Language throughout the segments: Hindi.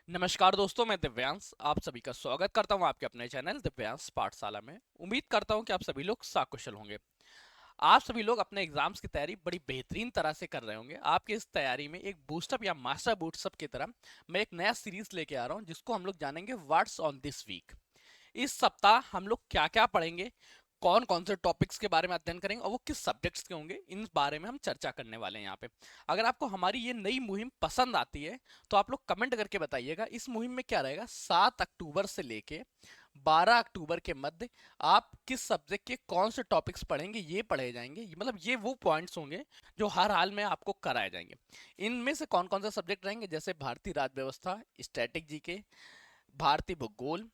नमस्कार दोस्तों, मैं दिव्यांश आप सभी का स्वागत करता हूं आपके अपने चैनल दिव्यांश पाठशाला में। उम्मीद करता हूं कि आप सभी लोग सकुशल होंगे। आप सभी लोग अपने एग्जाम्स की तैयारी बड़ी बेहतरीन तरह से कर रहे होंगे। आपकी इस तैयारी में एक बूस्टअप या मास्टर बूस्टअप की तरह मैं एक नया सीरीज लेके आ रहा हूं, जिसको हम लोग जानेंगे व्हाट्स ऑन दिस वीक। इस सप्ताह हम लोग क्या क्या पढ़ेंगे, कौन कौन से टॉपिक्स के बारे में अध्ययन करेंगे और वो किस सब्जेक्ट्स के होंगे, इन बारे में हम चर्चा करने वाले हैं यहाँ पे। अगर आपको हमारी ये नई मुहिम पसंद आती है तो आप लोग कमेंट करके बताइएगा। इस मुहिम में क्या रहेगा, 7 अक्टूबर से लेके 12 अक्टूबर के मध्य आप किस सब्जेक्ट के कौन से टॉपिक्स पढ़ेंगे ये पढ़े जाएंगे। मतलब ये वो पॉइंट्स होंगे जो हर हाल में आपको कराए जाएंगे। इनमें से कौन कौन से सब्जेक्ट रहेंगे, जैसे भारतीय राज्य व्यवस्था, स्टैटिक जीके, भारतीय भूगोल,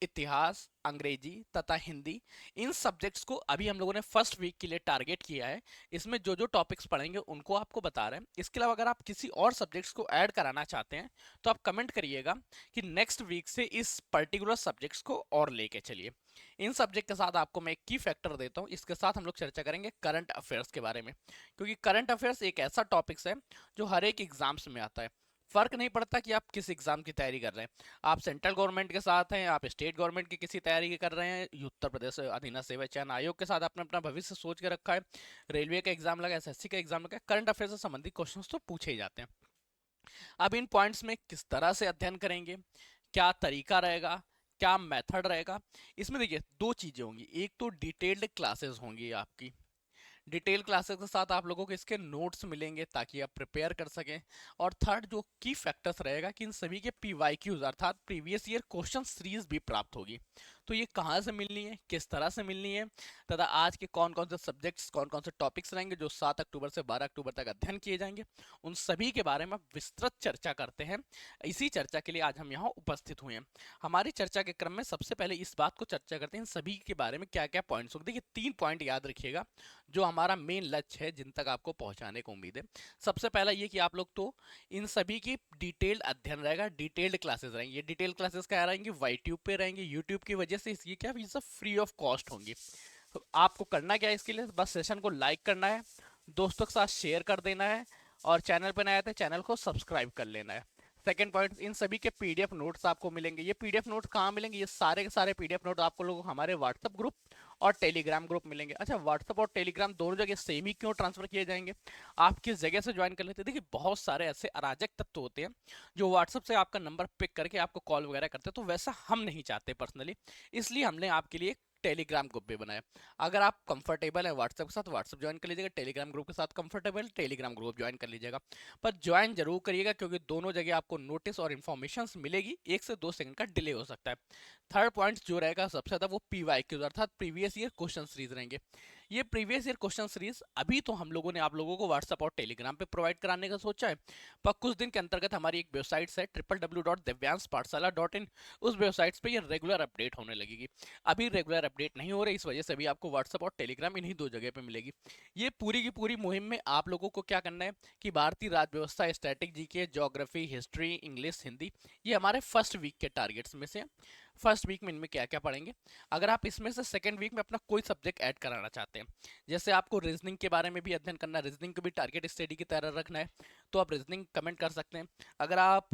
इतिहास, अंग्रेजी तथा हिंदी। इन सब्जेक्ट्स को अभी हम लोगों ने फर्स्ट वीक के लिए टारगेट किया है। इसमें जो जो टॉपिक्स पढ़ेंगे उनको आपको बता रहे हैं। इसके अलावा अगर आप किसी और सब्जेक्ट्स को ऐड कराना चाहते हैं तो आप कमेंट करिएगा कि नेक्स्ट वीक से इस पर्टिकुलर सब्जेक्ट्स को और लेके चलिए। इन सब्जेक्ट के साथ आपको मैं एक की फैक्टर देता हूँ। इसके साथ हम लोग चर्चा करेंगे करंट अफेयर्स के बारे में, क्योंकि करंट अफेयर्स एक ऐसा टॉपिक्स है जो हर एक एग्जाम्स में आता है। फर्क नहीं पड़ता कि आप किस एग्जाम की तैयारी कर रहे हैं। आप सेंट्रल गवर्नमेंट के साथ हैं, आप स्टेट गवर्नमेंट की किसी तैयारी कर रहे हैं, उत्तर प्रदेश अधीनस्थ सेवा चयन आयोग के साथ आपने अपना भविष्य सोच के रखा है, रेलवे का एग्जाम लगा, एसएससी का एग्जाम लगा, करंट अफेयर से संबंधित क्वेश्चंस तो पूछे ही जाते हैं। अब इन पॉइंट्स में किस तरह से अध्ययन करेंगे, क्या तरीका रहेगा, क्या मेथड रहेगा, इसमें देखिए दो चीजें होंगी। एक तो डिटेल्ड क्लासेस होंगी आपकी। डिटेल क्लासेस के साथ आप लोगों को इसके नोट्स मिलेंगे ताकि आप प्रिपेयर कर सकें। और थर्ड जो की फैक्टर्स रहेगा कि इन सभी के पीवाईक्यूज अर्थात प्रीवियस ईयर क्वेश्चन सीरीज भी प्राप्त होगी। तो ये कहाँ से मिलनी है, किस तरह से मिलनी है, तथा आज के कौन कौन से सब्जेक्ट्स, कौन कौन से टॉपिक्स रहेंगे जो 7 अक्टूबर से 12 अक्टूबर तक अध्ययन किए जाएंगे, उन सभी के बारे में विस्तृत चर्चा करते हैं। इसी चर्चा के लिए आज हम यहाँ उपस्थित हुए हैं। हमारी चर्चा के क्रम में सबसे पहले इस बात को चर्चा करते हैं इन सभी के बारे में क्या क्या पॉइंट्स होंगे। देखिए 3 पॉइंट याद रखिएगा जो हमारा मेन लक्ष्य है, जिन तक आपको पहुंचाने को उम्मीद है। सबसे पहला ये कि आप लोग तो इन सभी की डिटेल्ड अध्ययन रहेगा, डिटेल्ड क्लासेस रहेंगी। ये डिटेल्ड क्लासेस क्या रहेंगी, वाई ट्यूब पे रहेंगी। यूट्यूब की वजह से ये क्या, ये सब फ्री ऑफ कॉस्ट होंगी। तो आपको करना क्या है, इसके लिए बस सेशन को लाइक करना है, दोस्तों के साथ शेयर कर देना है, और चैनल पर नया है तो चैनल को सब्सक्राइब कर लेना है। सेकेंड पॉइंट, इन सभी के पीडीएफ नोट्स आपको मिलेंगे। ये पीडीएफ नोट्स कहाँ मिलेंगे, ये सारे के सारे पीडीएफ नोट आपको लोगों हमारे व्हाट्सएप ग्रुप और टेलीग्राम ग्रुप मिलेंगे। अच्छा, व्हाट्सएप और टेलीग्राम दोनों जगह सेम ही क्यों ट्रांसफर किए जाएंगे, आप किस जगह से ज्वाइन कर लेते हैं। देखिए बहुत सारे ऐसे अराजक तत्व होते हैं जो व्हाट्सएप से आपका नंबर पिक करके आपको कॉल वगैरह करते हैं, तो वैसा हम नहीं चाहते पर्सनली। इसलिए हमने आपके लिए टेलीग्राम ग्रुप भी बनाया। अगर आप कंफर्टेबल है व्हाट्सएप के साथ, व्हाट्सएप ज्वाइन कर लीजिएगा, टेलीग्राम ग्रुप के साथ कंफर्टेबल, टेलीग्राम ग्रुप ज्वाइन कर लीजिएगा। पर ज्वाइन जरूर करिएगा, क्योंकि दोनों जगह आपको नोटिस और इन्फॉर्मेशन मिलेगी, 1 से 2 सेकंड का डिले हो सकता है। थर्ड पॉइंट जो रहेगा सबसे ज्यादा, वो पीवाईक्यूज अर्थात प्रीवियस ईयर क्वेश्चन सीरीज रहेंगे। ये प्रीवियस ईयर क्वेश्चन सीरीज अभी तो हम लोगों ने आप लोगों को व्हाट्सएप और टेलीग्राम पे प्रोवाइड कराने का सोचा है, पर कुछ दिन के अंतर्गत हमारी एक वेबसाइट है www.divyanspathshala.in, उस वेबसाइट पे ये रेगुलर अपडेट होने लगेगी। अभी रेगुलर अपडेट नहीं हो रही, इस वजह से भी आपको व्हाट्सएप और टेलीग्राम इन्हीं दो जगह पे मिलेगी। ये पूरी की पूरी मुहिम में आप लोगों को क्या करना है कि भारतीय राज्य व्यवस्था, static GK, geography, history, English, Hindi, ये हमारे फर्स्ट वीक के टारगेट्स में से। फर्स्ट वीक में इनमें क्या क्या पढ़ेंगे। अगर आप इसमें से सेकंड वीक में अपना कोई सब्जेक्ट ऐड कराना चाहते हैं, जैसे आपको रीजनिंग के बारे में भी अध्ययन करना है, रीजनिंग को भी टारगेट स्टडी की तरह रखना है, तो आप रीजनिंग कमेंट कर सकते हैं। अगर आप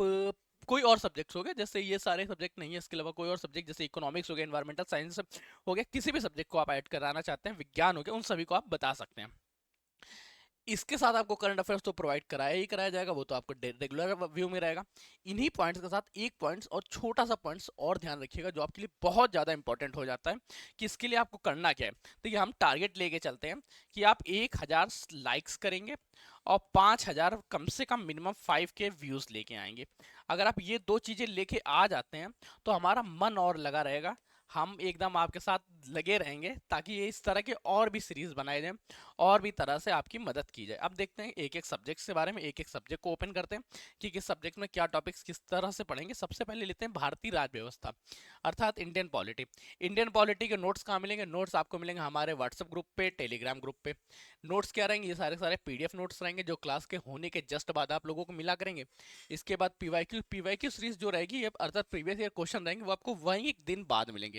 कोई और सब्जेक्ट्स हो गए, जैसे ये सारे सब्जेक्ट नहीं है, इसके अलावा कोई और सब्जेक्ट जैसे इकोनॉमिक्स हो गया, एनवायरमेंटल साइंस हो गया, किसी भी सब्जेक्ट को आप ऐड कराना चाहते हैं, विज्ञान हो गया, उन सभी को आप बता सकते हैं। इसके साथ आपको करंट अफेयर्स तो प्रोवाइड कराया ही कराया जाएगा, वो तो आपको रेगुलर व्यू में रहेगा। इन्हीं पॉइंट्स के साथ एक पॉइंट्स और छोटा सा पॉइंट्स और ध्यान रखिएगा जो आपके लिए बहुत ज़्यादा इंपॉर्टेंट हो जाता है कि इसके लिए आपको करना क्या है। देखिए हम टारगेट लेके चलते हैं कि आप 1,000 लाइक्स करेंगे और 5,000 कम से कम मिनिमम 5 के व्यूज़ लेके आएंगे। अगर आप ये दो चीज़ें लेके आ जाते हैं तो हमारा मन और लगा रहेगा, हम एकदम आपके साथ लगे रहेंगे ताकि ये इस तरह के और भी सीरीज बनाए जाएं और भी तरह से आपकी मदद की जाए। अब देखते हैं एक एक सब्जेक्ट के बारे में, एक एक सब्जेक्ट को ओपन करते हैं कि किस सब्जेक्ट में क्या टॉपिक्स किस तरह से पढ़ेंगे। सबसे पहले लेते हैं भारतीय राज्य व्यवस्था अर्थात इंडियन पॉलिटी। इंडियन पॉलिटी के नोट्स कहाँ मिलेंगे, नोट्स आपको मिलेंगे हमारे व्हाट्सएप ग्रुप पे, टेलीग्राम ग्रुप पे। नोट्स क्या रहेंगे, ये सारे सारे पीडीएफ नोट्स रहेंगे जो क्लास के होने के जस्ट बाद आप लोगों को मिला करेंगे। इसके बाद पीवाईक्यू सीरीज जो रहेगी अर्थात प्रीवियस ईयर क्वेश्चन रहेंगे, वो आपको वहीं एक दिन बाद मिलेंगे।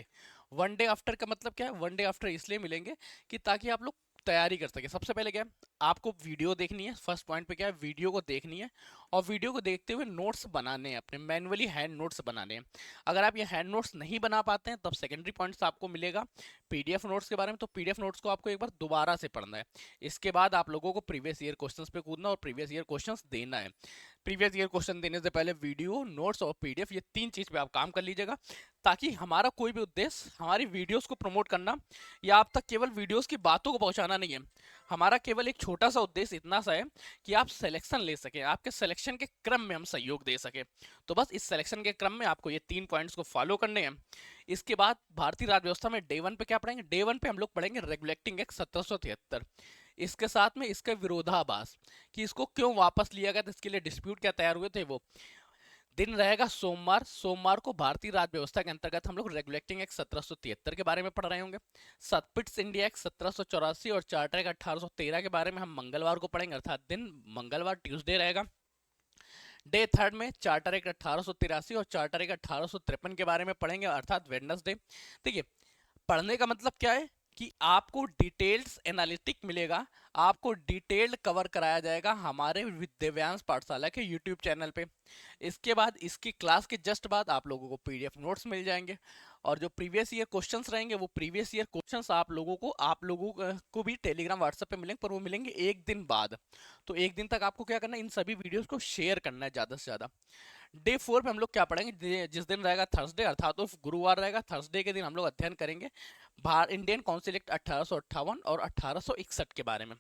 वन डे आफ्टर का मतलब क्या है, वन डे आफ्टर इसलिए मिलेंगे कि ताकि आप लोग तैयारी कर सके। सबसे पहले क्या है, आपको वीडियो देखनी है। फर्स्ट पॉइंट पे क्या है, वीडियो को देखनी है और वीडियो को देखते हुए नोट्स बनाने हैं, अपने मैनुअली हैंड नोट्स बनाने हैं। अगर आप ये हैंड नोट्स नहीं बना पाते हैं तब सेकेंडरी पॉइंट्स आपको मिलेगा पीडीएफ नोट्स के बारे में। तो पीडीएफ नोट्स को आपको एक बार दोबारा से पढ़ना है। इसके बाद आप लोगों को प्रीवियस ईयर क्वेश्चंस पे कूदना और प्रीवियस ईयर क्वेश्चंस देना है। प्रीवियस ईयर क्वेश्चन देने से पहले वीडियो, नोट्स और पीडीएफ, ये 3 चीज पे आप काम कर लीजिएगा, ताकि हमारा कोई भी उद्देश्य हमारी वीडियोस को प्रमोट करना या आप तक केवल वीडियोस की बातों को पहुंचाना नहीं है। हमारा केवल एक छोटा सा उद्देश्य इतना सा है कि आप सिलेक्शन ले सकें, आपके सिलेक्शन के क्रम में हम सहयोग दे सके। तो बस इस सिलेक्शन के क्रम में आपको ये 3 पॉइंट्स को फॉलो करने हैं। इसके बाद भारतीय राज्य व्यवस्था में डे 1 पे क्या पढ़ेंगे, डे 1 पे हम लोग पढ़ेंगे रेगुलेटिंग एक्ट 1773। इसके साथ में इसका विरोधाभास कि इसको क्यों वापस लिया गया था, इसके लिए डिस्प्यूट क्या तैयार हुए थे। वो दिन रहेगा सोमवार। सोमवार को भारतीय राज्य व्यवस्था के अंतर्गत हम लोग रेगुलेटिंग एक्ट 1773 के बारे में पढ़ रहे होंगे। सतपिट्स इंडिया एक्ट 1784 और चार्टर एक्ट 1813 के बारे में हम मंगलवार को पढ़ेंगे, अर्थात दिन मंगलवार ट्यूसडे रहेगा। डे 3 में चार्टर एक्ट 1883 और चार्टर एक्ट 1853 के बारे में पढ़ेंगे, अर्थात वेडनेसडे। देखिए, पढ़ने का मतलब क्या है कि आपको डिटेल्स एनालिटिक मिलेगा, आपको डिटेल्ड कवर कराया जाएगा हमारे दिव्यांश पाठशाला के यूट्यूब चैनल पे। इसके बाद इसकी क्लास के जस्ट बाद आप लोगों को पीडीएफ नोट्स मिल जाएंगे और जो प्रीवियस ईयर क्वेश्चंस रहेंगे वो प्रीवियस ईयर क्वेश्चंस आप लोगों को भी टेलीग्राम व्हाट्सएप पे मिलेंगे, पर वो मिलेंगे एक दिन बाद। तो एक दिन तक आपको क्या करना है, इन सभी वीडियोस को शेयर करना है ज़्यादा से ज़्यादा। डे 4 पे हम लोग क्या पढ़ेंगे, जिस दिन रहेगा थर्सडे, अर्थात तो गुरुवार रहेगा। थर्सडे के दिन हम लोग अध्ययन करेंगे इंडियन काउंसिल एक्ट 1858 और 1861 के बारे में।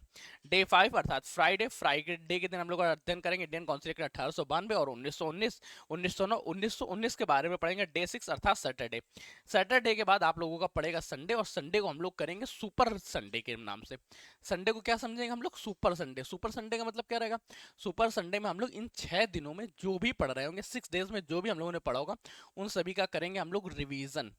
डे 5 अर्थात फ्राइडे, फ्राइडे के दिन हम लोग अध्ययन करेंगे इंडियन काउंसिल एक्ट 1892 और 1919, 1909, 1919 के बारे में पढ़ेंगे। डे 6 अर्थात सैटरडे। सैटरडे के बाद आप लोगों का पड़ेगा संडे, और संडे को हम लोग करेंगे सुपर संडे के नाम से। संडे को क्या समझेंगे हम लोग, सुपर संडे। सुपर संडे का मतलब क्या रहेगा, सुपर संडे में हम लोग इन 6 दिनों में जो भी पढ़ रहे होंगे, 6 डेज में जो भी हम लोगों ने पढ़ा होगा, उन सभी का करेंगे हम लोग रिवीजन।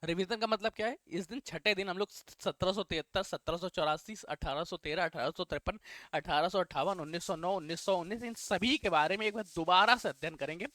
रिवीजन का मतलब क्या है, इस दिन छठे दिन हम लोग 1773, 1784, 1813, 1853, 1858, 1909, 1919 इन सभी के बारे में एक बार दोबारा से अध्ययन करेंगे,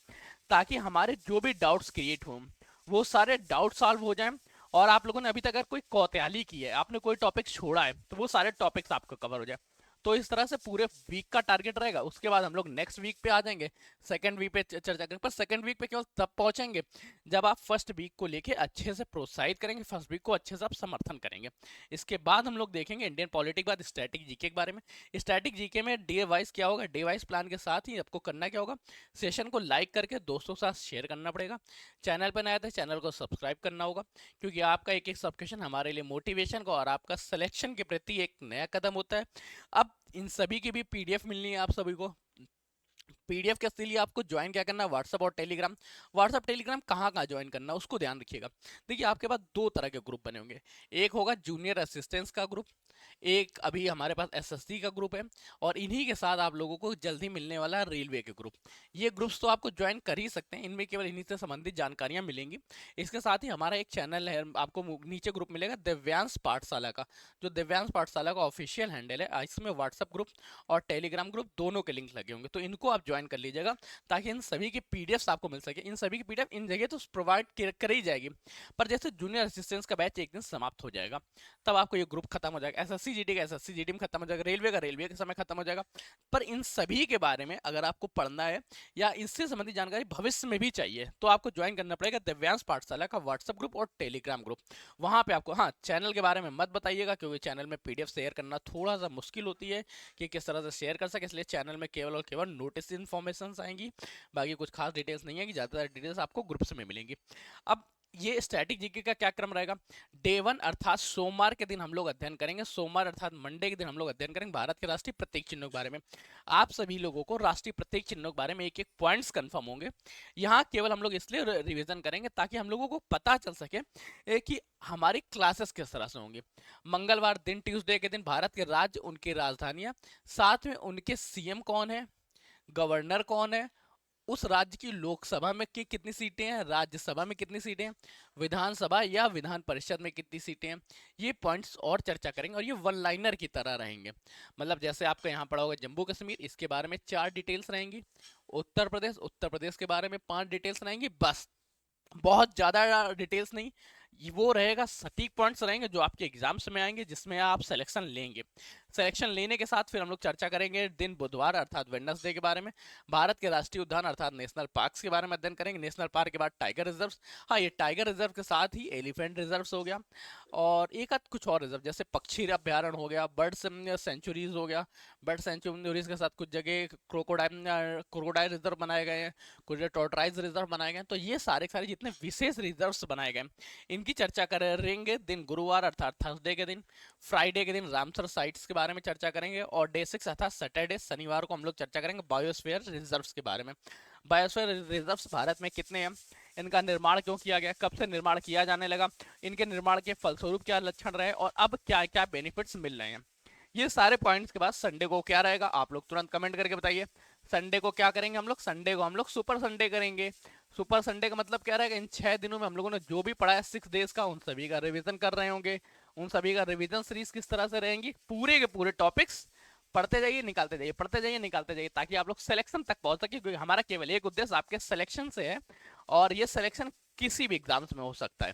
ताकि हमारे जो भी डाउट्स क्रिएट हों वो सारे डाउट सॉल्व हो जाएं। और आप लोगों ने अभी तक अगर कोई कौतूहली की है, आपने कोई टॉपिक छोड़ा है, तो वो सारे टॉपिक्स आपको कवर हो जाए। तो इस तरह से पूरे वीक का टारगेट रहेगा। उसके बाद हम लोग नेक्स्ट वीक पे आ जाएंगे, सेकंड वीक पे चर्चा करेंगे। पर सेकंड वीक पे केवल तब पहुंचेंगे जब आप फर्स्ट वीक को लेके अच्छे से प्रोत्साहित करेंगे, फर्स्ट वीक को अच्छे से आप समर्थन करेंगे। इसके बाद हम लोग देखेंगे इंडियन पॉलिटिक्स के बाद स्टैटिक जीके के बारे में। स्टैटिक जीके में डे वाइज क्या होगा, डे वाइज प्लान के साथ ही आपको करना क्या होगा, सेशन को लाइक करके दोस्तों के साथ शेयर करना पड़ेगा। चैनल पर नया था, चैनल को सब्सक्राइब करना होगा, क्योंकि आपका एक एक सब्सक्रिप्शन हमारे लिए मोटिवेशन का और आपका सिलेक्शन के प्रति एक नया कदम होता है। अब इन सभी की भी पीडीएफ मिलनी है आप सभी को। पीडीएफ के लिए आपको ज्वाइन क्या करना है, व्हाट्सअप और टेलीग्राम। व्हाट्सअप टेलीग्राम कहाँ कहाँ ज्वाइन करना है उसको ध्यान रखिएगा। देखिए, आपके पास 2 तरह के ग्रुप बने होंगे। एक होगा जूनियर असिस्टेंस का ग्रुप, एक अभी हमारे पास एसएससी का ग्रुप है, और इन्हीं के साथ आप लोगों को जल्दी मिलने वाला है रेलवे के ग्रुप। ये ग्रुप्स तो आपको ज्वाइन कर ही सकते हैं, इनमें केवल इन्हीं से संबंधित जानकारियां मिलेंगी। इसके साथ ही हमारा एक चैनल है, आपको नीचे ग्रुप मिलेगा दिव्यांश पाठशाला का, जो दिव्यांश पाठशाला का ऑफिशियल हैंडल है। इसमें व्हाट्सअप ग्रुप और टेलीग्राम ग्रुप दोनों के लिंक लगे होंगे, तो इनको आप ज्वाइन कर लीजिएगा, ताकि इन सभी की पीडीएफ आपको मिल सके। इन सभी की पीडीएफ इन जगह तो प्रोवाइड करी जाएगी, पर जैसे जूनियर असिस्टेंस का बैच एक दिन समाप्त हो जाएगा, तब आपको ये ग्रुप खत्म हो जाएगा। एसएससी जीडी का एसएससी जीडी में खत्म हो जाएगा, रेलवे का रेलवे के समय खत्म हो जाएगा। पर इन सभी के बारे में अगर आपको पढ़ना है या इससे संबंधित जानकारी भविष्य में भी चाहिए, तो आपको ज्वाइन करना पड़ेगा दिव्यांश पाठशाला का व्हाट्सएप ग्रुप और टेलीग्राम ग्रुप। वहां पे आपको, हाँ, चैनल के बारे में मत बताइएगा, क्योंकि चैनल में पीडीएफ शेयर करना थोड़ा सा मुश्किल होती है कि किस तरह से शेयर कर सके, इसलिए चैनल में केवल और केवल नोटिस इन्फॉर्मेशन आएंगी, बाकी कुछ खास डिटेल्स नहीं है कि ज़्यादातर डिटेल्स आपको ग्रुप्स में मिलेंगी। अब ये स्टैटिक जीके का क्या क्रम रहेगा, डे 1 अर्थात सोमवार के दिन हम लोग अध्ययन करेंगे, सोमवार अर्थात मंडे के दिन हम लोग अध्ययन करेंगे भारत के राष्ट्रीय प्रतीक चिन्हों के बारे में। आप सभी लोगों को राष्ट्रीय प्रतीक चिन्हों के बारे में एक एक पॉइंट्स कंफर्म होंगे। यहाँ केवल हम लोग इसलिए रिवीजन करेंगे ताकि हम लोगों को पता चल सके कि हमारी क्लासेस किस तरह से होंगी। मंगलवार दिन, ट्यूसडे के दिन भारत के राज्य, उनकी राजधानियां, साथ में उनके सीएम कौन है, गवर्नर कौन है, उस राज्य की लोकसभा में कितनी सीटें हैं, राज्यसभा में कितनी सीटें हैं, विधानसभा या विधान परिषद में कितनी सीटें हैं, ये पॉइंट्स और चर्चा करेंगे। और ये वन लाइनर की तरह रहेंगे, मतलब जैसे आपका यहाँ पढ़ा होगा जम्मू कश्मीर, इसके बारे में 4 डिटेल्स रहेंगी। उत्तर प्रदेश, उत्तर प्रदेश के बारे में 5 डिटेल्स रहेंगी, बस, बहुत ज़्यादा डिटेल्स नहीं। वो रहेगा, सटीक पॉइंट्स रहेंगे जो आपके एग्जाम्स में आएंगे, जिसमें आप सिलेक्शन लेंगे। सिलेक्शन लेने के साथ फिर हम लोग चर्चा करेंगे दिन बुधवार अर्थात वेडनेसडे के बारे में। भारत के राष्ट्रीय उद्यान अर्थात नेशनल पार्क्स के बारे में अध्ययन करेंगे। नेशनल पार्क के बाद टाइगर रिजर्व। हाँ, ये टाइगर रिजर्व के साथ ही एलिफेंट रिजर्व हो गया, और एक आध कुछ और रिजर्व जैसे पक्षी अभ्यारण्य हो गया, बर्ड सेंचुरीज हो गया। बर्ड सेंचुरीज के साथ कुछ जगह क्रोकोडाइल रिजर्व बनाए गए हैं, कुछ टोर्टोइज रिजर्व बनाए गए हैं। तो ये सारे सारे जितने विशेष रिजर्व्स बनाए गए हैं, इनकी चर्चा करेंगे दिन गुरुवार अर्थात थर्सडे के दिन। फ्राइडे के दिन रामसर साइट्स के बारे में चर्चा करेंगे, और डे 6 अर्थात सैटरडे शनिवार को हम लोग चर्चा करेंगे बायोस्फीयर रिजर्व्स के बारे में। बायोस्फीयर रिजर्व्स भारत में कितने हैं, इनका निर्माण क्यों किया गया, कब से निर्माण किया जाने लगा, इनके निर्माण के फलस्वरूप क्या लक्षण रहे, और अब क्या क्या बेनिफिट्स मिल रहे हैं। ये सारे पॉइंट्स के बाद संडे को क्या रहेगा, आप लोग तुरंत कमेंट करके बताइए। संडे को क्या करेंगे हम लोग, संडे को हम लोग सुपर संडे करेंगे। सुपर संडे का मतलब क्या रहेगा, इन 6 दिनों में हम लोगों ने जो भी पढ़ा है 6 डेज का, उन सभी का रिवीजन कर रहे होंगे। उन सभी का रिवीजन सीरीज किस तरह से रहेंगी, पूरे के पूरे टॉपिक्स पढ़ते जाइए निकालते जाइए, पढ़ते जाइए निकालते जाइए, ताकि आप लोग सिलेक्शन तक पहुंच सके, क्योंकि हमारा केवल एक उद्देश्य आपके सिलेक्शन से है, और ये सिलेक्शन किसी भी एग्जाम्स में हो सकता है।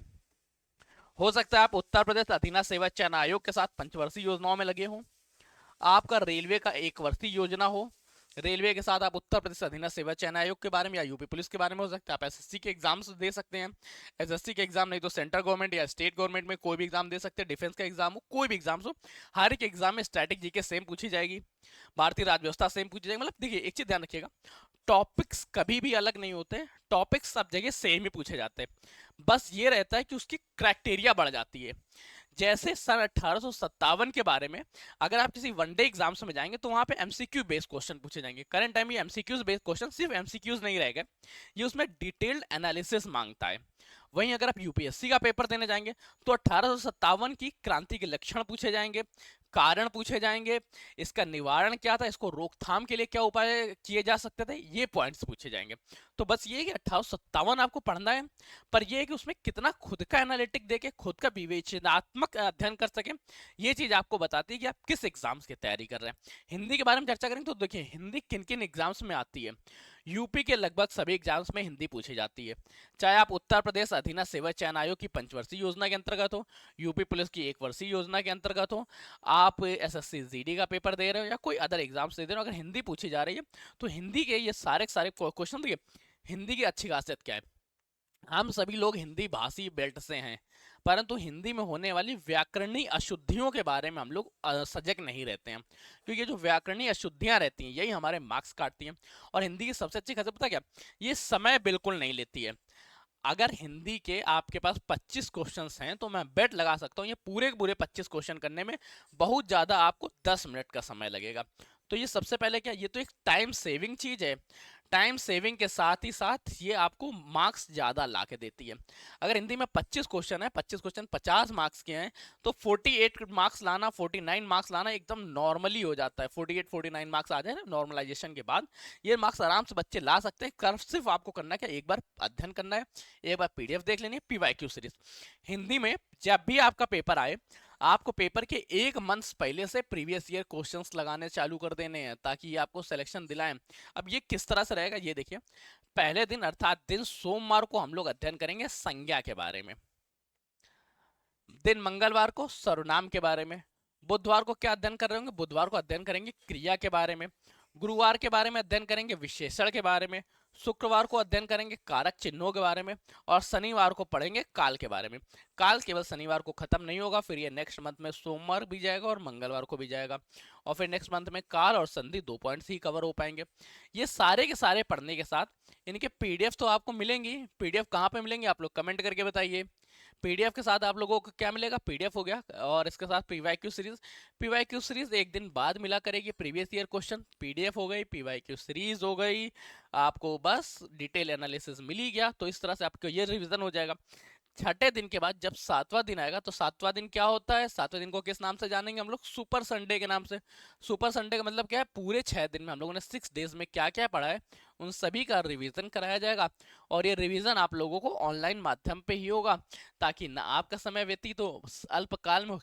हो सकता है आप उत्तर प्रदेश अधीना सेवा चयन आयोग के साथ पंचवर्षीय योजनाओं में लगे हों, आपका रेलवे का एक वर्षीय योजना हो, रेलवे के साथ आप उत्तर प्रदेश अधीन सेवा चयन आयोग के बारे में या यूपी पुलिस के बारे में हो सकता है। आप एसएससी के एग्जाम्स दे सकते हैं, एसएससी के एग्जाम नहीं तो सेंट्रल गवर्नमेंट या स्टेट गवर्नमेंट में कोई भी एग्जाम दे सकते हैं। डिफेंस का एग्जाम हो, कोई भी एग्जाम हो, हर एक एग्जाम में स्टैटिक जीके सेम पूछी जाएगी, भारतीय राज्य व्यवस्था सेम पूछी जाएगी। मतलब देखिए एक चीज ध्यान रखिएगा, टॉपिक्स कभी भी अलग नहीं होते, टॉपिक्स सब जगह सेम ही पूछे जाते हैं। बस ये रहता है कि उसकी क्राइटेरिया बढ़ जाती है। जैसे सन 1857 के बारे में अगर आप किसी वनडे एग्जाम्स में जाएंगे तो वहां पे एमसीक्यू बेस्ड क्वेश्चन पूछे जाएंगे। करंट टाइम ये एमसीक्यूज बेस्ड क्वेश्चन सिर्फ एमसीक्यूज नहीं रहेगा, ये उसमें डिटेल्ड एनालिसिस मांगता है। वहीं अगर आप यूपीएससी का पेपर देने जाएंगे तो 1857 की क्रांति के लक्षण पूछे जाएंगे, कारण पूछे जाएंगे, इसका निवारण क्या था, इसको रोकथाम के लिए क्या उपाय किए जा सकते थे, ये पॉइंट्स पूछे जाएंगे। तो बस ये कि 1857 आपको पढ़ना है, पर यह है कि उसमें कितना खुद का एनालिटिक देके खुद का विवेचनात्मक अध्ययन कर सके, ये चीज आपको बताती है कि आप किस एग्जाम्स की तैयारी कर रहे हैं। हिंदी के बारे में चर्चा करेंगे तो देखिए हिंदी किन किन एग्जाम्स में आती है। यूपी के लगभग सभी एग्जाम्स में हिंदी पूछी जाती है, चाहे आप उत्तर प्रदेश अधीना सेवा चयन आयोग की पंचवर्षीय योजना के अंतर्गत हो, यूपी पुलिस की एक वर्षीय योजना के अंतर्गत हो, आप एसएससी जीडी का पेपर दे रहे हो या कोई अदर एग्जाम्स दे रहे हो, अगर हिंदी पूछी जा रही है तो हिंदी के ये सारे सारे क्वेश्चन देखिए। हिंदी की अच्छी खासियत क्या है, हम सभी लोग हिंदी भाषी बेल्ट से हैं, परंतु हिंदी में होने वाली व्याकरणीय अशुद्धियों के बारे में हम लोग सजग नहीं रहते हैं, क्योंकि ये जो व्याकरणीय अशुद्धियां रहती हैं यही हमारे मार्क्स काटती हैं। और हिंदी की सबसे अच्छी खासियत पता क्या, ये समय बिल्कुल नहीं लेती है। अगर हिंदी के आपके पास 25 क्वेश्चंस हैं तो मैं बेट लगा सकता हूँ ये पूरे के पूरे 25 क्वेश्चन करने में बहुत ज़्यादा आपको 10 मिनट का समय लगेगा। तो ये सबसे पहले क्या, ये तो एक टाइम सेविंग चीज़ है। टाइम सेविंग के साथ ही साथ ये आपको मार्क्स ज़्यादा ला के देती है। अगर हिंदी में 25 क्वेश्चन है, 25 क्वेश्चन 50 मार्क्स के हैं, तो 48 मार्क्स लाना, 49 मार्क्स लाना एकदम नॉर्मली हो जाता है। 48 49 मार्क्स आ जाए नॉर्मलाइजेशन के बाद, ये मार्क्स आराम से बच्चे ला सकते हैं। कर सिर्फ आपको करना है क्या, एक बार अध्ययन करना है, एक बार पीडीएफ देख लेनी है, पीवाईक्यू सीरीज। हिंदी में जब भी आपका पेपर आए, आपको पेपर के एक मंथ पहले से प्रीवियस ईयर क्वेश्चंस लगाने चालू कर देने हैं, ताकि ये आपको सिलेक्शन दिलाएं। अब ये किस तरह से रहेगा ये देखिए, पहले दिन अर्थात दिन सोमवार को हम लोग अध्ययन करेंगे संज्ञा के बारे में, दिन मंगलवार को सर्वनाम के बारे में, बुधवार को क्या अध्ययन कर रहे होंगे, बुधवार को अध्ययन करेंगे क्रिया के बारे में, गुरुवार के बारे में अध्ययन करेंगे विशेषण के बारे में, शुक्रवार को अध्ययन करेंगे कारक चिन्हों के बारे में, और शनिवार को पढ़ेंगे काल के बारे में। काल केवल शनिवार को खत्म नहीं होगा, फिर ये नेक्स्ट मंथ में सोमवार भी जाएगा और मंगलवार को भी जाएगा, और फिर नेक्स्ट मंथ में काल और संधि 2 पॉइंट्स ही कवर हो पाएंगे। ये सारे के सारे पढ़ने के साथ इनके पीडीएफ तो आपको मिलेंगी। पीडीएफ कहाँ पे मिलेंगे आप लोग कमेंट करके बताइए। पीडीएफ के साथ आप लोगों को क्या मिलेगा, पीडीएफ हो गया, और इसके साथ पीवाईक्यू सीरीज। पीवाईक्यू सीरीज एक दिन बाद मिला करेगी, प्रीवियस ईयर क्वेश्चन पीडीएफ हो गई, पीवाईक्यू सीरीज हो गई, आपको बस डिटेल एनालिसिस मिल ही गया। तो इस तरह से आपको ये रिवीजन हो जाएगा। छठे दिन के बाद जब 7वां दिन आएगा, तो 7वां दिन क्या होता है, 7वें दिन को किस नाम से जानेंगे हम लोग, सुपर संडे के नाम से। सुपर संडे का मतलब क्या है, पूरे 6 दिन में हम लोगों ने 6 डेज में क्या क्या पढ़ा है उन सभी का रिवीजन कराया जाएगा। और ये रिवीजन आप लोगों को ऑनलाइन माध्यम पे ही होगा, ताकि ना आपका समय व्यतीत हो, अल्पकाल में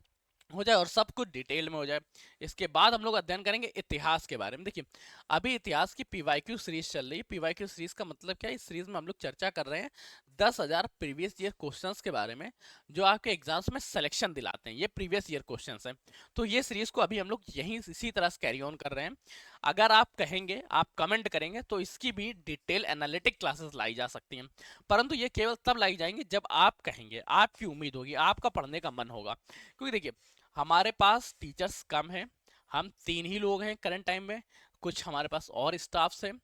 हो जाए और सब कुछ डिटेल में हो जाए। इसके बाद हम लोग अध्ययन करेंगे इतिहास के बारे में। देखिए अभी इतिहास की पीवाईक्यू सीरीज चल रही है। पीवाईक्यू सीरीज का मतलब क्या है, इस सीरीज में हम लोग चर्चा कर रहे हैं 10,000 प्रीवियस ईयर क्वेश्चंस के बारे में जो आपके एग्जाम्स में सिलेक्शन दिलाते हैं। ये प्रीवियस ईयर क्वेश्चंस हैं। तो ये सीरीज को अभी हम लोग यहीं इसी तरह से कैरी ऑन कर रहे हैं। अगर आप कहेंगे, आप कमेंट करेंगे तो इसकी भी डिटेल एनालिटिक क्लासेस लाई जा सकती हैं, परंतु ये केवल तब लाई जाएंगी जब आप कहेंगे, आपकी उम्मीद होगी, आपका पढ़ने का मन होगा। क्योंकि देखिए हमारे पास टीचर्स कम हैं, हम 3 ही लोग हैं करंट टाइम में, कुछ हमारे पास और स्टाफ्स हैं,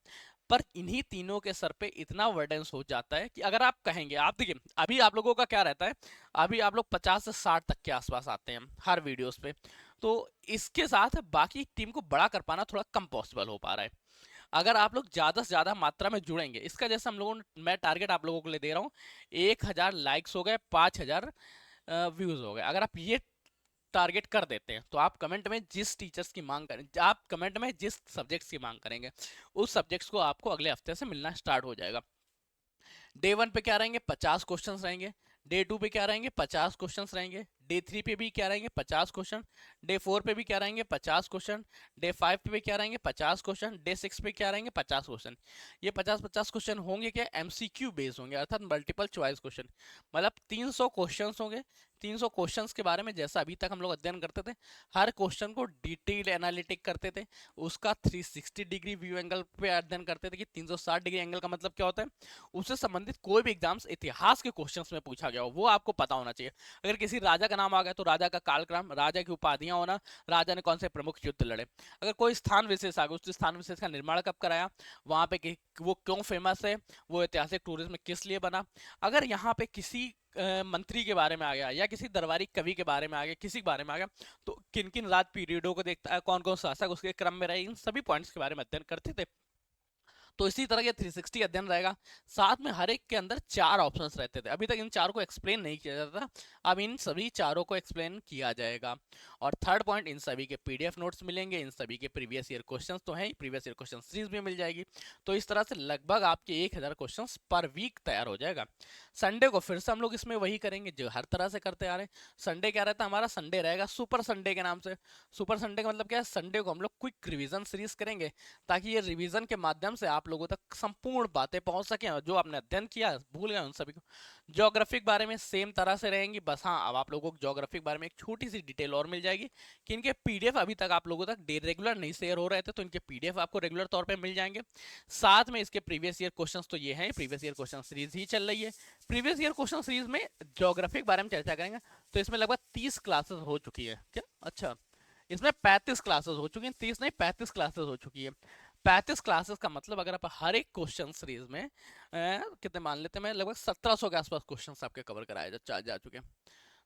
पर इन्हीं तीनों के सर पे इतना वर्डेंस हो जाता है कि अगर आप कहेंगे, आप देखिए अभी आप लोगों का क्या रहता है, अभी आप लोग 50 से 60 तक के आसपास आते हैं हर वीडियोस पे, तो इसके साथ बाकी टीम को बड़ा कर पाना थोड़ा कम पॉसिबल हो पा रहा है। अगर आप लोग ज्यादा से ज्यादा मात्रा में जुड़ेंगे, इसका जैसे हम लोगों ने, मैं टारगेट आप लोगों के लिए दे रहा हूँ 1000 लाइक्स हो गए, 5000 व्यूज हो गए। अगर आप ये टारगेट कर देते हैं तो आप कमेंट में जिस टीचर्स की मांग करें, आप कमेंट में जिस सब्जेक्ट्स की मांग करेंगे उस सब्जेक्ट्स को आपको अगले हफ्ते से मिलना स्टार्ट हो जाएगा। डे 1 पे क्या रहेंगे, 50 क्वेश्चंस रहेंगे। डे 2 पे क्या रहेंगे, 50 क्वेश्चंस रहेंगे। डे 3 पे भी क्या रहेंगे, 50 क्वेश्चन। डे 4 पे भी क्या रहेंगे, 50 क्वेश्चन। डे 5 पे भी क्या रहेंगे, 50 क्वेश्चन। डे 6 पे क्या रहेंगे, 50 क्वेश्चन। ये 50-50 क्वेश्चन होंगे क्या, एमसीक्यू बेस्ड होंगे, अर्थात मल्टीपल चॉइस क्वेश्चन। मतलब 300 क्वेश्चंस होंगे। 300 क्वेश्चंस के बारे में जैसा अभी तक हम लोग अध्ययन करते थे, हर क्वेश्चन को डिटेल एनालिटिक करते थे, उसका 360 डिग्री व्यू एंगल पे अध्ययन करते थे कि 360 डिग्री एंगल का मतलब क्या होता है, उससे संबंधित कोई भी एग्जाम्स इतिहास के क्वेश्चंस में पूछा गया हो वो आपको पता होना चाहिए। अगर किसी राजा का नाम आ गया तो राजा का कालक्रम, राजा की उपाधियां होना, राजा ने कौन से प्रमुख युद्ध लड़े। अगर कोई स्थान विशेष आ गया, उस स्थान विशेष का निर्माण कब कराया, वहां पे वो क्यों फेमस है, वो ऐतिहासिक टूरिज्म में किस लिए बना। अगर यहाँ पे किसी मंत्री के बारे में आ गया या किसी दरबारी कवि के बारे में आ गया, किसी के बारे में आ गया, तो किन किन राज पीरियडों को देखता है, कौन कौन शासक उसके क्रम में रहे, इन सभी पॉइंट्स के बारे में अध्ययन करते थे। तो इसी तरह के 360 अध्ययन रहेगा। साथ में हर एक के अंदर 4 ऑप्शंस रहते थे, अभी तक इन 4 को एक्सप्लेन नहीं किया जाता था, अब इन सभी चारों को एक्सप्लेन किया जाएगा। और थर्ड पॉइंट, इन सभी के पीडीएफ नोट्स मिलेंगे, इन सभी के प्रीवियस ईयर क्वेश्चंस तो हैं, प्रीवियस ईयर क्वेश्चन सीरीज भी मिल जाएगी। तो इस तरह से लगभग आपके 1000 क्वेश्चंस पर वीक तैयार हो जाएगा। संडे को फिर से हम लोग इसमें वही करेंगे जो हर तरह से करते आ रहे हैं। संडे क्या रहता है हमारा, संडे रहेगा सुपर संडे के नाम से। सुपर संडे का मतलब क्या है, संडे को हम लोग क्विक रिवीजन सीरीज करेंगे, ताकि ये रिवीजन के माध्यम से आप लोगों तक संपूर्ण बातें पहुंच सके, जो आपने अध्ययन किया भूल गए उन सभी को। ज्योग्राफिक बारे में सेम तरह से रहेंगी, बस हाँ अब आप लोगों को ज्योग्राफिक बारे में एक छोटी सी डिटेल और मिल जाएगी कि इनके पीडीएफ अभी तक आप लोगों तक रेगुलर नहीं शेयर हो रहे थे, तो इनके पीडीएफ आपको रेगुलर तौर पे मिल जाएंगे। साथ में इसके प्रीवियस ईयर क्वेश्चंस तो ये हैं, प्रीवियस ईयर क्वेश्चन सीरीज ही चल रही है। प्रीवियस ईयर क्वेश्चन सीरीज में ज्योग्राफिक बारे में चर्चा करेंगे, तो इसमें लगभग 30 क्लासेस हो चुकी है क्या, अच्छा इसमें 35 क्लासेस हो चुकी हैं, 30 नहीं 35 क्लासेस हो चुकी है। 35 क्लासेस का मतलब अगर आप हर एक क्वेश्चन सीरीज में कितने मान लेते हैं, मैं लगभग 1700 के आसपास क्वेश्चंस आपके कवर कराए जा चुके हैं।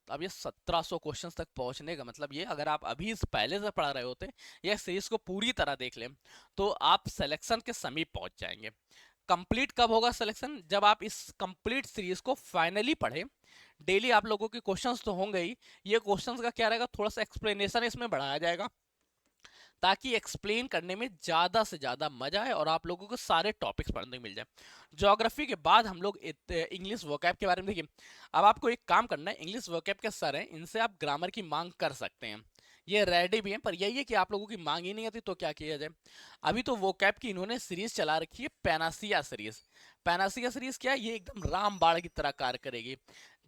तो अब ये 1700 क्वेश्चंस तक पहुंचने का मतलब ये, अगर आप अभी इस पहले से पढ़ रहे होते या सीरीज को पूरी तरह देख लें तो आप सिलेक्शन के समीप पहुंच जाएंगे। कंप्लीट कब होगा सिलेक्शन, जब आप इस कंप्लीट सीरीज को फाइनली पढ़े। डेली आप लोगों के क्वेश्चंस तो होंगे ही, ये क्वेश्चंस का क्या रहेगा, थोड़ा सा एक्सप्लेनेशन इसमें बढ़ाया जाएगा, ताकि एक्सप्लेन करने में ज़्यादा से ज़्यादा मजा आए और आप लोगों को सारे टॉपिक्स पढ़ने को मिल जाए। ज्योग्राफी के बाद हम लोग इंग्लिश वोकैब के बारे में देखिए। अब आपको एक काम करना है, इंग्लिश वोकैब के सर हैं, इनसे आप ग्रामर की मांग कर सकते हैं, ये रेडी भी हैं, पर यही है कि आप लोगों की मांग ही नहीं आती तो क्या किया जाए। अभी तो वोकैब की इन्होंने सीरीज चला रखी है, पैनासिया सीरीज। पैनासिया सीरीज क्या है, ये एकदम रामबाण की तरह कार्य करेगी।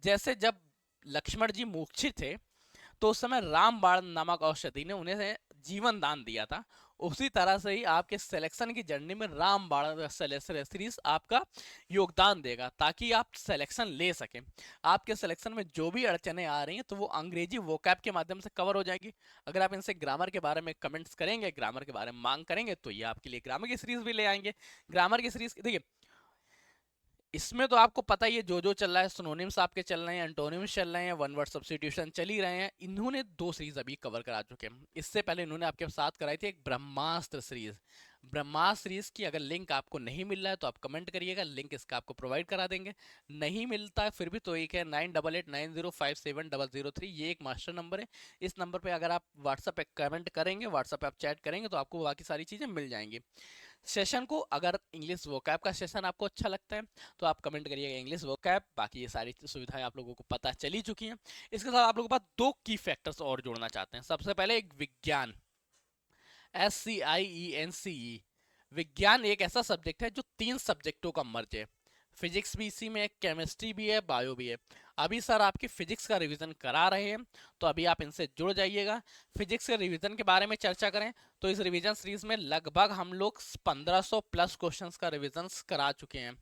जैसे जब लक्ष्मण जी मूर्छित थे तो उस समय रामबाण नामक औषधि ने उन्हें जीवन दान दिया था, उसी तरह से ही आपके सिलेक्शन की जर्नी में रामबाण सीरीज आपका योगदान देगा, ताकि आप सिलेक्शन ले सकें। आपके सिलेक्शन में जो भी अड़चने आ रही हैं तो वो अंग्रेजी वोकैब के माध्यम से कवर हो जाएगी। अगर आप इनसे ग्रामर के बारे में कमेंट्स करेंगे, ग्रामर के बारे में मांग करेंगे, तो ये आपके लिए ग्रामर की सीरीज भी ले आएंगे। ग्रामर की सीरीज देखिए, इसमें तो आपको पता ही है जो जो चल रहा है, सिनोनिम्स आपके चल रहे हैं, एंटोनिम्स चल रहे हैं, वन वर्ड सब्स्टिट्यूशन चल ही रहे हैं। इन्होंने 2 सीरीज अभी कवर करा चुके हैं। इससे पहले इन्होंने आपके साथ कराई थी एक ब्रह्मास्त्र सीरीज। ब्रह्मास्त्र सीरीज की अगर लिंक आपको नहीं मिल रहा है तो आप कमेंट करिएगा, लिंक इसका आपको प्रोवाइड करा देंगे। नहीं मिलता है फिर भी तो एक है 9889057003, ये एक मास्टर नंबर है। इस नंबर पर अगर आप व्हाट्सएप पे कमेंट करेंगे, व्हाट्सएप पे आप चैट करेंगे, तो आपको बाकी सारी चीज़ें मिल जाएंगी। सेशन को, अगर इंग्लिश वोकैब का सेशन आपको अच्छा लगता है तो आप कमेंट करिएगा इंग्लिश वोकैब, बाकी ये सारी सुविधाएं आप लोगों को पता चली चुकी हैं। इसके साथ आप लोगों के पास 2 की फैक्टर्स और जोड़ना चाहते हैं। सबसे पहले एक विज्ञान, SCIENCE। विज्ञान एक ऐसा सब्जेक्ट है जो 3 सब्जेक्टों का मर्ज है। फिजिक्स भी इसी में है, केमिस्ट्री भी है, बायो भी है। अभी सर आपकी फिजिक्स का रिवीजन करा रहे हैं, तो अभी आप इनसे जुड़ जाइएगा। फिजिक्स के रिवीजन के बारे में चर्चा करें तो इस रिवीजन सीरीज में लगभग हम लोग 1500 प्लस क्वेश्चंस का रिवीजन करा चुके हैं।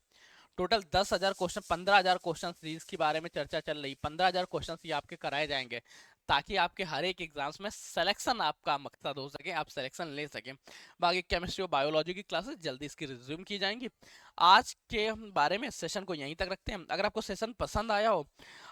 टोटल 10,000 क्वेश्चन, 15,000 क्वेश्चन सीरीज के बारे में चर्चा चल रही। 15,000 क्वेश्चन ये आपके कराए जाएंगे ताकि आपके हर एक एग्जाम्स में सिलेक्शन आपका मकसद हो सके, आप सिलेक्शन ले सकें। बाकी केमिस्ट्री और बायोलॉजी की क्लासेस जल्दी इसकी रिज्यूम की जाएंगी। आज के बारे में सेशन को यहीं तक रखते हैं। अगर आपको सेशन पसंद आया हो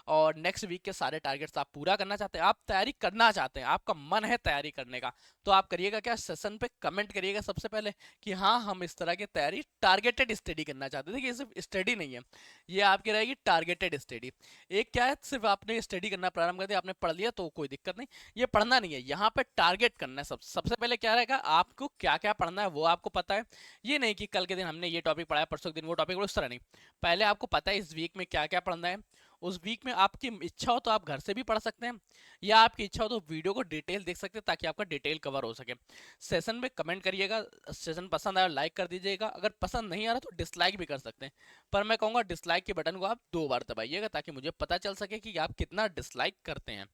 और नेक्स्ट वीक के सारे टारगेट्स आप पूरा करना चाहते हैं, आप तैयारी करना चाहते हैं, आपका मन है तैयारी करने का, तो आप करिएगा क्या, सेशन पे कमेंट करिएगा सबसे पहले कि हाँ हम इस तरह की तैयारी टारगेटेड स्टडी करना चाहते हैं। देखिए सिर्फ स्टडी नहीं है, ये आपकी रहेगी टारगेटेड स्टडी। एक क्या है, सिर्फ आपने स्टडी करना प्रारंभ कर दिया, आपने पढ़ लिया तो कोई दिक्कत नहीं, ये पढ़ना नहीं है, यहाँ पे टारगेट करना है। सबसे पहले क्या रहेगा, आपको क्या क्या पढ़ना है वो आपको पता है। ये नहीं कि कल के दिन हमने ये टॉपिक पढ़ा है, परसों के दिन वो टॉपिक, उस तरह नहीं। पहले आपको पता है इस वीक में क्या क्या पढ़ना है। उस वीक में आपकी इच्छा हो तो आप घर से भी पढ़ सकते हैं, या आपकी इच्छा हो तो वीडियो को डिटेल देख सकते हैं ताकि आपका डिटेल कवर हो सके। सेशन में कमेंट करिएगा, सेशन पसंद आया लाइक कर दीजिएगा, अगर पसंद नहीं आ रहा तो डिसलाइक भी कर सकते हैं। पर मैं कहूँगा डिसलाइक के बटन को आप 2 बार दबाइएगा ताकि मुझे पता चल सके कि आप कितना डिसलाइक करते हैं।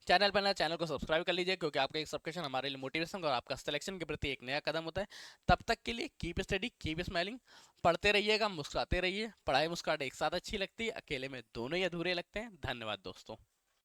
चैनल पर नया, चैनल को सब्सक्राइब कर लीजिए, क्योंकि आपका एक सब्सक्रिप्शन हमारे लिए मोटिवेशन और आपका सिलेक्शन के प्रति एक नया कदम होता है। तब तक के लिए कीप स्टडी, कीप स्माइलिंग। पढ़ते रहिएगा, मुस्कुराते रहिए। पढ़ाई मुस्कुराहट एक साथ अच्छी लगती है, अकेले में दोनों ही अधूरे लगते हैं। धन्यवाद दोस्तों।